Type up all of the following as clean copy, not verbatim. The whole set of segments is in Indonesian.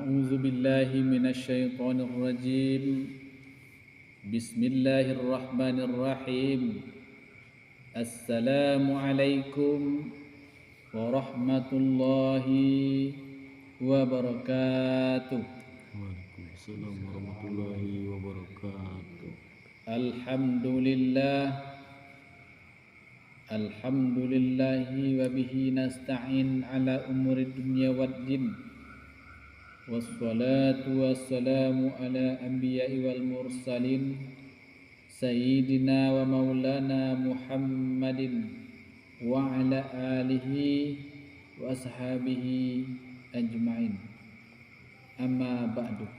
أعوذ بالله من الشيطان الرجيم. بسم الله الرحمن الرحيم. السلام عليكم ورحمة الله وبركاته. Waalaikumsalam warahmatullahi wabarakatuh. Alhamdulillah. Alhamdulillahi wa bihi nasta'in ala umuri dunya waddin. Wassalatu wassalamu ala anbiya'i wal mursalin Sayyidina wa maulana Muhammadin wa ala alihi wa ashabihi ajma'in. Amma ba'du.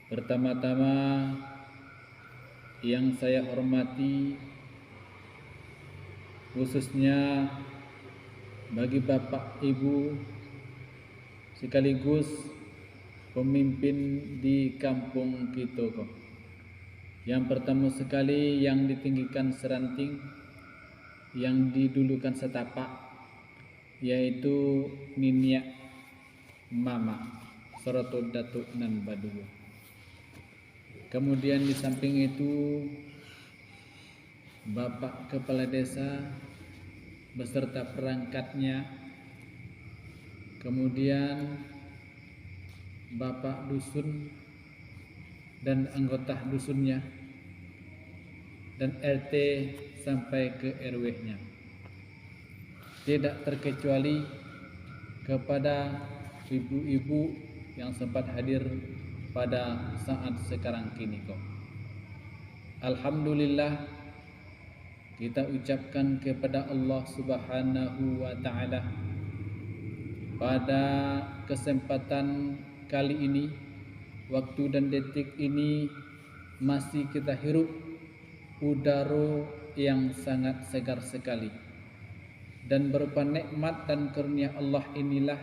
Pertama-tama yang saya hormati, khususnya bagi Bapak Ibu sekaligus pemimpin di kampung kita kok. Yang pertama sekali yang ditinggikan seranting, yang didulukan setapak, yaitu Niniak Mama Soroto Datuk Nan Baduo. Kemudian di samping itu Bapak Kepala Desa beserta perangkatnya, kemudian Bapak Dusun dan anggota dusunnya, dan RT sampai ke RW-nya. Tidak terkecuali kepada ibu-ibu yang sempat hadir pada saat sekarang kini kok. Alhamdulillah, kita ucapkan kepada Allah Subhanahu wa Ta'ala pada kesempatan kali ini, waktu dan detik ini masih kita hirup udara yang sangat segar sekali, dan berupa nikmat dan karunia Allah inilah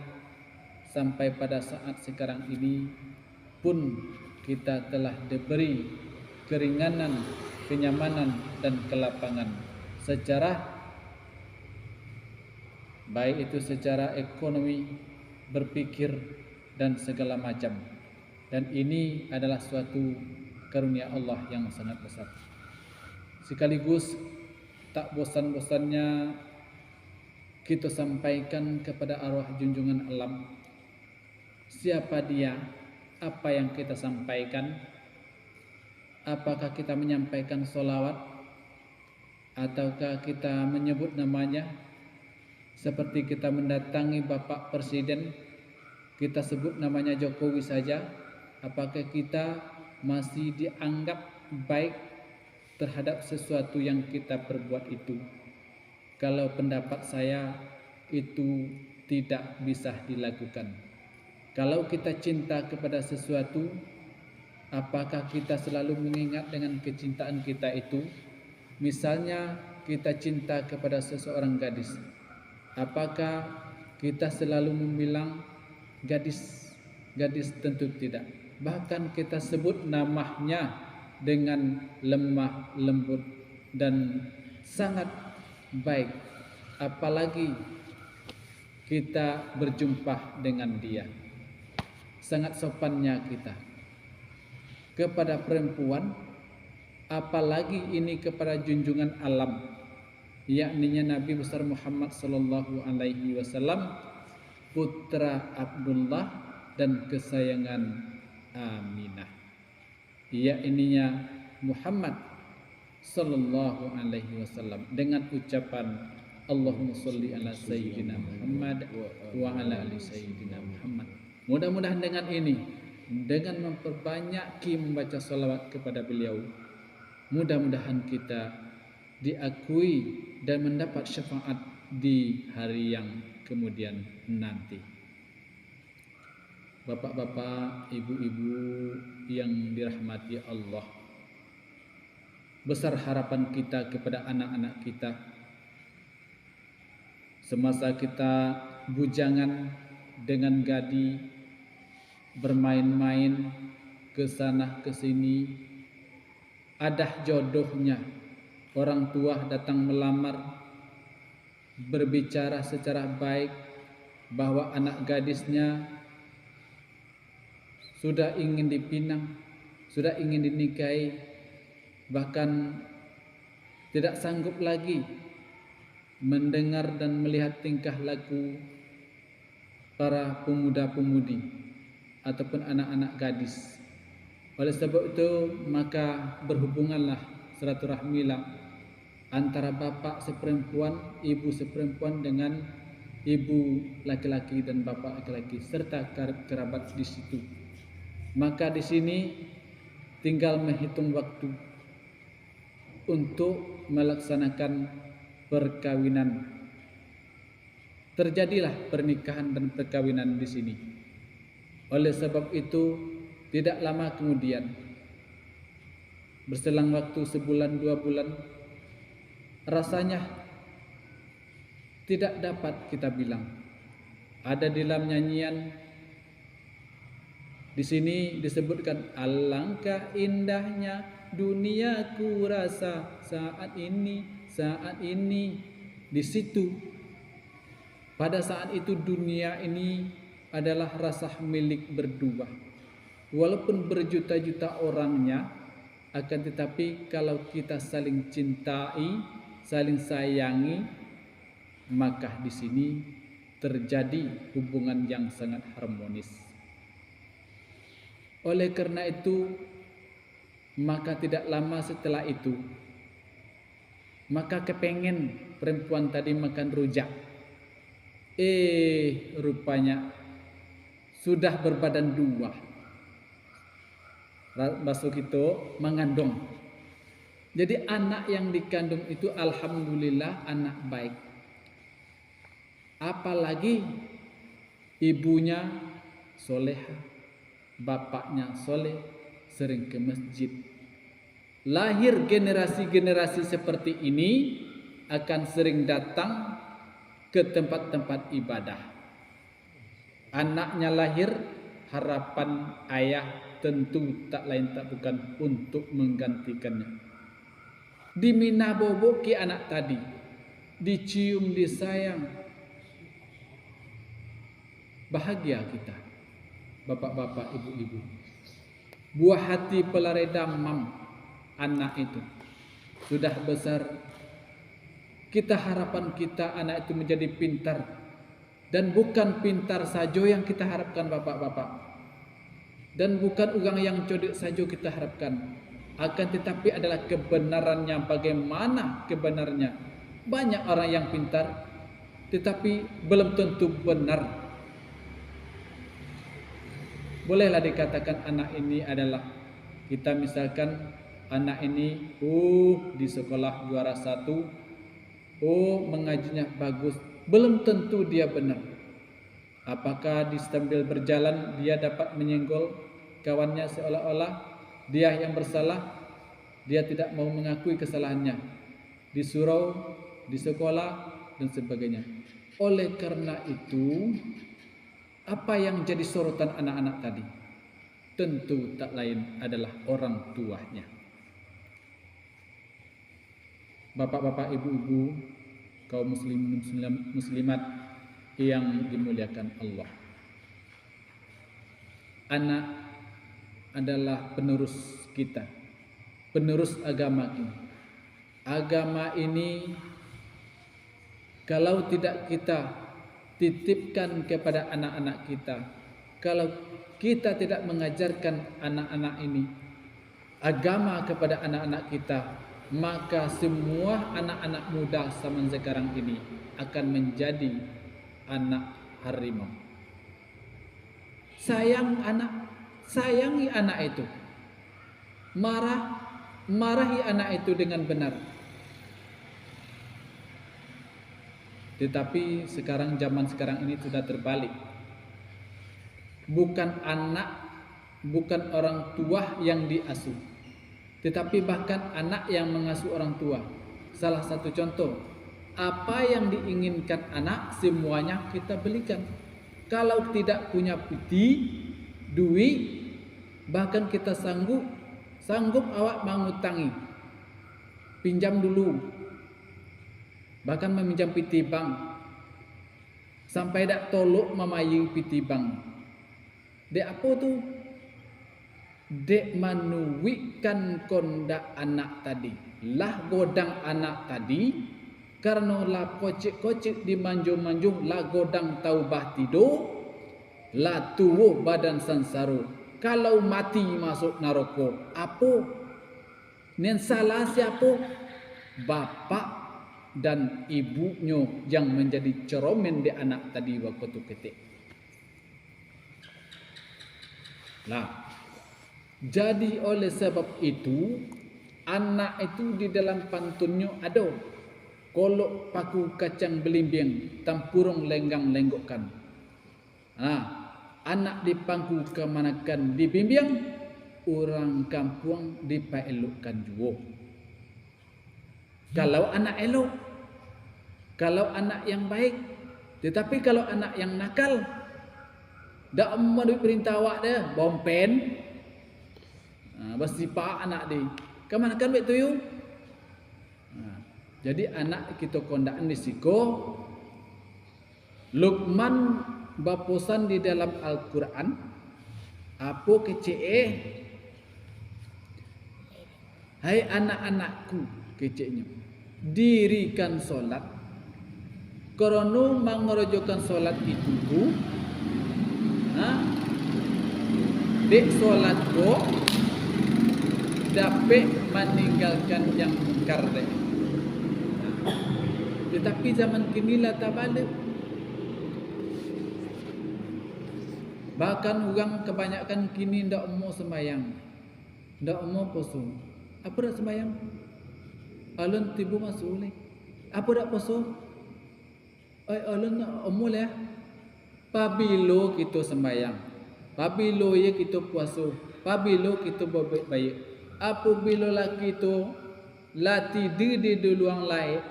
sampai pada saat sekarang ini pun kita telah diberi keringanan, kenyamanan dan kelapangan secara baik itu secara ekonomi, berpikir dan segala macam. Dan ini adalah suatu karunia Allah yang sangat besar. Sekaligus tak bosan-bosannya kita sampaikan kepada arwah junjungan alam, siapa dia, apa yang kita sampaikan, apakah kita menyampaikan sholawat ataukah kita menyebut namanya. Seperti kita mendatangi Bapak Presiden, kita sebut namanya Jokowi saja, apakah kita masih dianggap baik terhadap sesuatu yang kita perbuat itu? Kalau pendapat saya itu tidak bisa dilakukan. Kalau kita cinta kepada sesuatu, apakah kita selalu mengingat dengan kecintaan kita itu? Misalnya kita cinta kepada seseorang gadis, apakah kita selalu membilang gadis? Gadis tentu tidak. Bahkan kita sebut namanya dengan lemah lembut dan sangat baik. Apalagi kita berjumpa dengan dia, sangat sopannya kita kepada perempuan, apalagi ini kepada junjungan alam, yakni Nabi besar Muhammad sallallahu alaihi wasallam, putra Abdullah dan kesayangan Aminah, yakni Muhammad sallallahu alaihi wasallam, dengan ucapan Allahumma sholli ala sayyidina Muhammad wa ala ali sayyidina Muhammad. Mudah-mudahan dengan ini, dengan memperbanyak membaca salawat kepada beliau, mudah-mudahan kita diakui dan mendapat syafaat di hari yang kemudian nanti. Bapak-bapak, ibu-ibu yang dirahmati Allah, besar harapan kita kepada anak-anak kita. Semasa kita bujangan dengan gadi, bermain-main ke sana ke sini, ada jodohnya orang tua datang melamar, berbicara secara baik bahwa anak gadisnya sudah ingin dipinang, sudah ingin dinikahi, bahkan tidak sanggup lagi mendengar dan melihat tingkah laku para pemuda-pemudi ataupun anak-anak gadis. Oleh sebab itu maka berhubunganlah, silaturahmilah antara bapak seperempuan, ibu seperempuan dengan ibu laki-laki dan bapak laki-laki serta kerabat di situ. Maka di sini tinggal menghitung waktu untuk melaksanakan perkawinan. Terjadilah pernikahan dan perkawinan di sini. Oleh sebab itu tidak lama kemudian, berselang waktu sebulan 2 bulan, rasanya tidak dapat kita bilang. Ada di dalam nyanyian di sini disebutkan, alangkah indahnya dunia ku rasa saat ini. Di situ pada saat itu dunia ini adalah rasa milik berdua. Walaupun berjuta-juta orangnya, akan tetapi kalau kita saling cintai, saling sayangi, maka di sini terjadi hubungan yang sangat harmonis. Oleh karena itu, maka tidak lama setelah itu, maka kepengen perempuan tadi makan rujak. Rupanya sudah berbadan 2. Masuk itu mengandung. Jadi anak yang dikandung itu alhamdulillah anak baik. Apalagi ibunya soleha, bapaknya soleh, sering ke masjid. Lahir generasi-generasi seperti ini akan sering datang ke tempat-tempat ibadah. Anaknya lahir, harapan ayah tentu tak lain tak bukan untuk menggantikannya. Diminaboboki anak tadi, dicium, disayang. Bahagia kita, bapak-bapak, ibu-ibu. Buah hati pelare damam anak itu sudah besar. Kita harapan kita anak itu menjadi pintar, dan bukan pintar saja yang kita harapkan bapak-bapak, dan bukan uang yang codek saja kita harapkan, akan tetapi adalah kebenarannya. Bagaimana kebenarnya? Banyak orang yang pintar tetapi belum tentu benar. Bolehlah dikatakan anak ini adalah, kita misalkan anak ini di sekolah juara 1, mengajinya bagus, belum tentu dia benar. Apakah di sambil berjalan dia dapat menyenggol kawannya seolah-olah dia yang bersalah? Dia tidak mau mengakui kesalahannya di surau, di sekolah dan sebagainya. Oleh karena itu, apa yang jadi sorotan anak-anak tadi? Tentu tak lain adalah orang tuanya. Bapak-bapak, ibu-ibu, kaum muslimin muslimat yang dimuliakan Allah. Anak adalah penerus kita, penerus agama ini. Agama ini kalau tidak kita titipkan kepada anak-anak kita, kalau kita tidak mengajarkan anak-anak ini agama kepada anak-anak kita, maka semua anak-anak muda zaman sekarang ini akan menjadi anak harimau. Sayangi anak itu. Marahi anak itu dengan benar. Tetapi zaman sekarang ini sudah terbalik. Bukan orang tua yang diasuh, tetapi bahkan anak yang mengasuh orang tua. Salah satu contoh, apa yang diinginkan anak semuanya kita belikan. Kalau tidak punya piti, duit, bahkan kita sanggup awak mengutangi, pinjam dulu, bahkan meminjam piti bank, sampai dak tolok memayu piti bank. Dek apa tu? dek manuwikan kondak anak tadi. Lah godang anak tadi karena lah kocik-kocik di manjung-manjung lah godang taubah tidur lah tubuh badan sansaru. Kalau mati masuk neraka, apa? Nen salah siapa? Bapak dan ibunya yang menjadi ceromen di anak tadi waktu ketik. Lah, jadi oleh sebab itu anak itu di dalam pantunnya ada kolok paku kacang belimbing tampurung lenggang lenggokkan. Anak dipangku kemanakan dibimbing, orang kampung dipaelukkan juga. Kalau anak elok, kalau anak yang baik, tetapi kalau anak yang nakal, dak mau diperintah awak dia bompen, bersifat anak dia. Kemanakan begitu you? Jadi anak kita kondaan risiko. Luqman baposan di dalam Al-Quran apa kecil hai anak-anakku kecilnya dirikan solat krono mangorojokan solat itu dek solat ko dapat meninggalkan yang mungkar deh. Tetapi zaman kini lah tak balik. Bahkan orang kebanyakan kini ndak mau sembahyang, ndak mau poso. Apa dak sembahyang? Alun tibu masuk oleh. Apa dak poso? Alun omol ya. Pabilo kita sembahyang, pabilo ye kita puasa, pabilo kita baik. Apabila laki itu lati di duluang lain,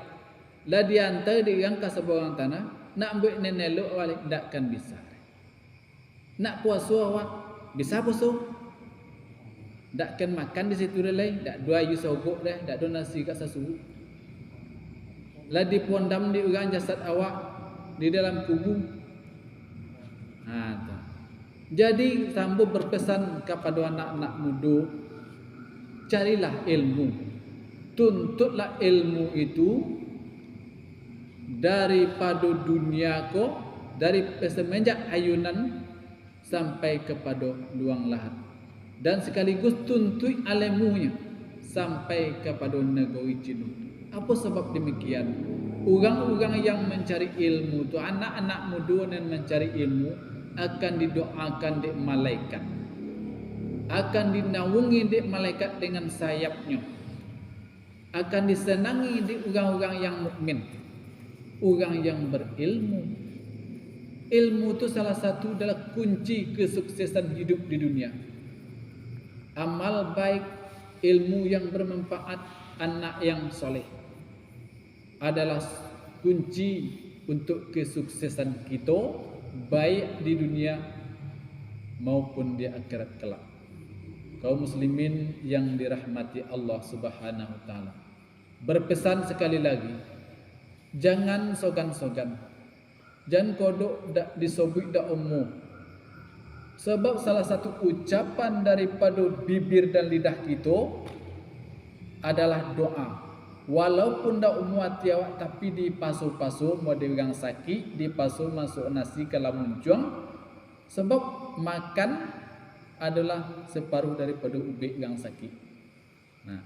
lah diantar dengan kaseborang tanah, nak ambil nenelok balik takkan bisa. Nak puasa awak bisa puasa. Takkan makan di situ lain, tak dua yu sogok dah, tak ada nasi kat sasu. Lah dipondam di orang jasad awak di dalam kubur. Jadi sambo berpesan kepada anak-anak muda, carilah ilmu. Tuntutlah ilmu itu daripada dunia ko, dari semenjak ayunan sampai kepada luang lahat, dan sekaligus tuntut ilmunya sampai kepada negeri Cina. Apa sebab demikian? Orang-orang yang mencari ilmu tu, anak-anak muda yang mencari ilmu akan didoakan di malaikat, akan dinaungi di malaikat dengan sayapnya, akan disenangi di orang-orang yang mukmin, orang yang berilmu. Ilmu itu salah satu adalah kunci kesuksesan hidup di dunia. Amal baik, ilmu yang bermanfaat, anak yang soleh adalah kunci untuk kesuksesan kita baik di dunia maupun di akhirat kelak. Kaum muslimin yang dirahmati Allah Subhanahu wa taala, berpesan sekali lagi, jangan sogan-sogan. Jangan kodok dak disobik dak umum. Sebab salah satu ucapan daripada bibir dan lidah kita adalah doa. Walaupun dak umum hati awak, tapi dipasu-pasu mau dipegang sakit, dipasu masuk nasi kalau muncuang. Sebab makan adalah separuh daripada ubik yang sakit. Nah,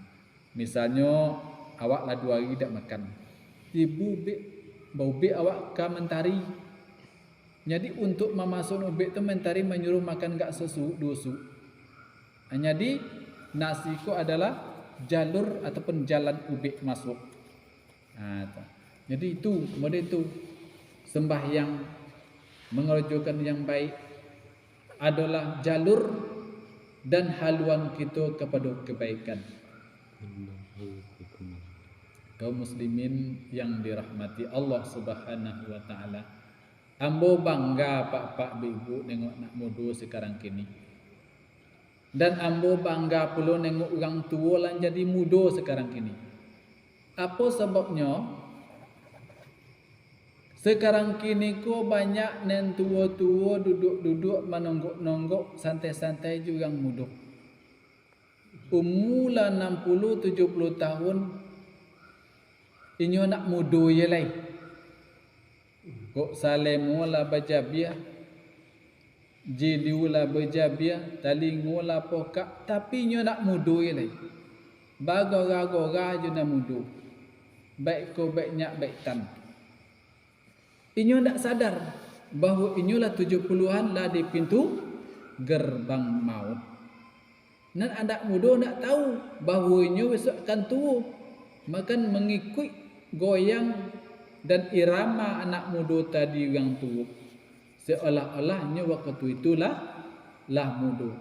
misalnya awak lah 2 hari dak makan, tibu bau ubik awak ka mentari. Jadi untuk memasuk ubik tu mentari menyuruh makan gak sesu 2 su. Jadi nasi ko adalah jalur ataupun jalan ubik masuk. Jadi itu model itu sembahyang mengerjakan yang baik adalah jalur dan haluan kita kepada kebaikan. Kaum muslimin yang dirahmati Allah Subhanahu wa taala, ambo bangga pak-pak ibu nengok anak muda sekarang kini. Dan ambo bangga pula nengok orang tua lan jadi muda sekarang kini. Apa sebabnya? Sekarang kini ko banyak nen tua-tua duduk-duduk menonggok-nonggok santai-santai juga muda. umula 60 70 tahun inyo nak mudo ye lai. Kok salemula bajabia jidiula bajabia talingula poka tapi inyo nak mudo ye lai. Bago-gago je nak mudo. Baik ko baik nyak baik tan. Inyo ndak sadar bahawa inyolah 70-an lah di pintu gerbang maut. Dan anak muda nak tahu bahawa inyo besok akan tua. Makan mengikut goyang dan irama anak muda tadi yang tua. Seolah-olahnya waktu itulah lah muda.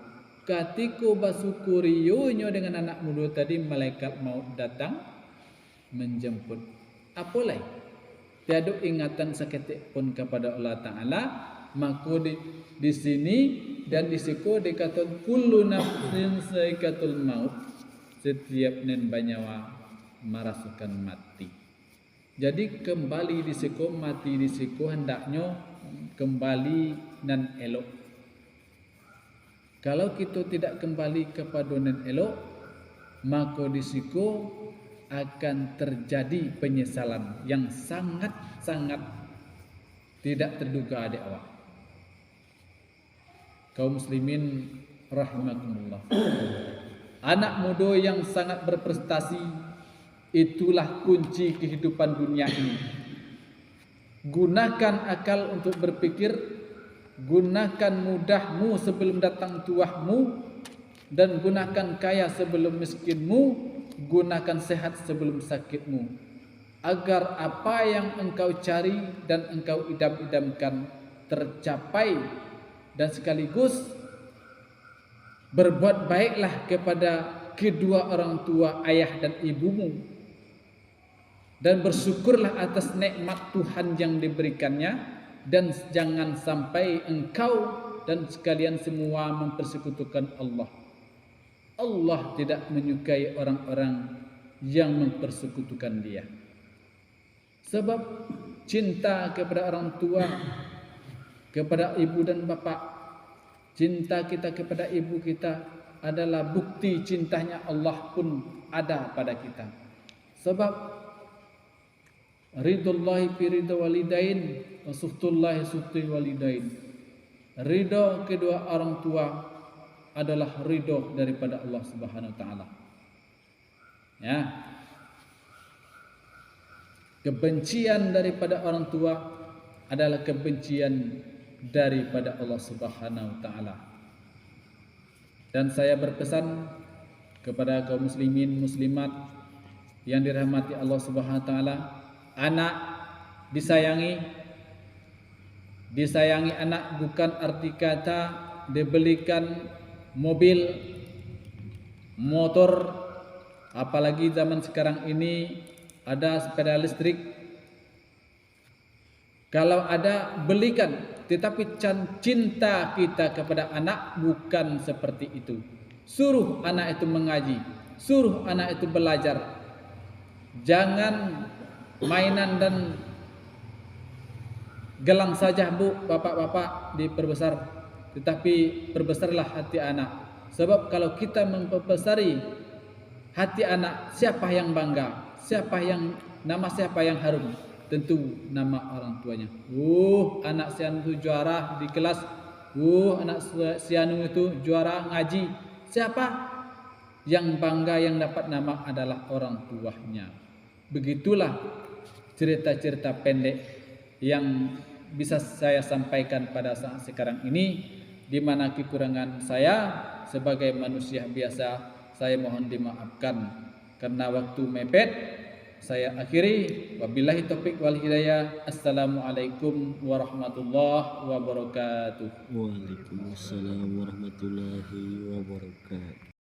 Ketika basukuriyo inyo dengan anak muda tadi, malaikat maut datang menjemput. Apa lagi? Tiada ingatan seketik pun kepada Allah Ta'ala. Maka di sini dan di siku dikatakan kullu nafsin saikatul maut, setiap nen banyawa merasakan mati. Jadi kembali di siku, mati di siku hendaknya kembali nan elok. Kalau kita tidak kembali kepada nan elok, maka di siku akan terjadi penyesalan yang sangat-sangat tidak terduga di awal. Kaum muslimin rahimakumullah. Anak muda yang sangat berprestasi itulah kunci kehidupan dunia ini. Gunakan akal untuk berpikir, gunakan mudahmu sebelum datang tuahmu, dan gunakan kaya sebelum miskinmu, gunakan sehat sebelum sakitmu, agar apa yang engkau cari dan engkau idam-idamkan tercapai, dan sekaligus berbuat baiklah kepada kedua orang tua, ayah dan ibumu, dan bersyukurlah atas nikmat Tuhan yang diberikannya, dan jangan sampai engkau dan sekalian semua mempersekutukan Allah. Allah tidak menyukai orang-orang yang mempersekutukan Dia. Sebab cinta kepada orang tua, kepada ibu dan bapa, cinta kita kepada ibu kita adalah bukti cintanya Allah pun ada pada kita. Sebab ridullahi fi ridha walidain wa suhtullahi suhti walidain. Ridho kedua orang tua adalah ridho daripada Allah Subhanahu wa taala. Ya. Kebencian daripada orang tua adalah kebencian daripada Allah Subhanahu wa taala. Dan saya berpesan kepada kaum muslimin muslimat yang dirahmati Allah Subhanahu wa taala, anak disayangi. Disayangi anak bukan arti kata dibelikan mobil, motor, apalagi zaman sekarang ini ada sepeda listrik. Kalau ada, belikan. Tetapi cinta kita kepada anak bukan seperti itu. Suruh anak itu mengaji, suruh anak itu belajar. Jangan mainan dan gelang saja bu, bapak-bapak diperbesar. Tetapi perbesarlah hati anak. Sebab kalau kita memperbesari hati anak, siapa yang bangga? Siapa yang harum? Tentu nama orang tuanya. Anak si anu itu juara di kelas. Anak si anu itu juara ngaji. Siapa yang bangga, yang dapat nama adalah orang tuanya. Begitulah cerita-cerita pendek yang bisa saya sampaikan pada saat sekarang ini. Di mana kekurangan saya sebagai manusia biasa, saya mohon dimaafkan karena waktu mepet. Saya akhiri, wabillahi taufiq wal hidayah. Assalamualaikum warahmatullahi wabarakatuh. Waalaikumsalam warahmatullahi wabarakatuh.